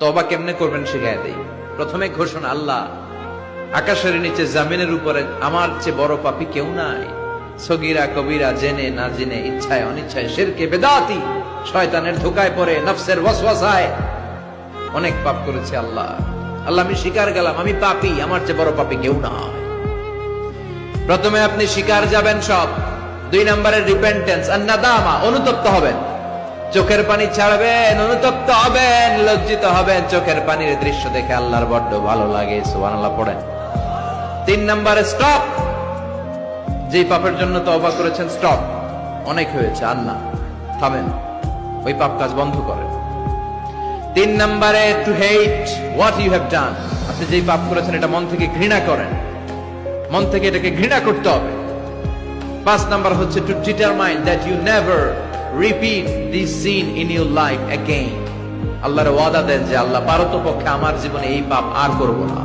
তওবা কেমনে করবেন শিখায় দেই। প্রথমে ঘোষণা, আল্লাহ আকাশের নিচে জামিনের উপরে আমার চেয়ে বড় পাপী কেউ নাই। সগীরা কবিরা, জেনে না জেনে, ইচ্ছায় অনিচ্ছায়, শিরকে বেদাতি, শয়তানের ধোকায় পড়ে, নফসের ওয়াসওয়াসায় অনেক পাপ করেছি আল্লাহ। আল্লাহ আমি স্বীকার গেলাম আমি পাপী, আমার চেয়ে বড় পাপী কেউ নাই। প্রথমে আপনি স্বীকার যাবেন সব। 2 নম্বরে রিপেন্টেন্স আর নাদামা, অনুতপ্ত হবেন, চোখের পানি ছাড়বেন, অনুতপ্ত হবেন, লজ্জিত হবেন। চোখের পানির দৃশ্য দেখে আল্লাহর বড্ড ভালো লাগে, সুবহানাল্লাহ পড়েন। 3 নম্বরে স্টপ, যেই পাপের জন্য তওবা করেছেন স্টপ, অনেক হয়েছে আর না, থামেন, ওই পাপ কাজ বন্ধ করেন। 3 নম্বরে to hate what you have done, আপনি যেই পাপ করেছেন এটা মন থেকে ঘৃণা করেন, মন থেকে এটাকে ঘৃণা করতে হবে। 5 নাম্বার হচ্ছে to determine that you never repeat this sin in your life again. আল্লাহর ওয়াদা দেন যে আল্লাহ পারতপক্ষে আমার জীবনে এই পাপ আর করব না।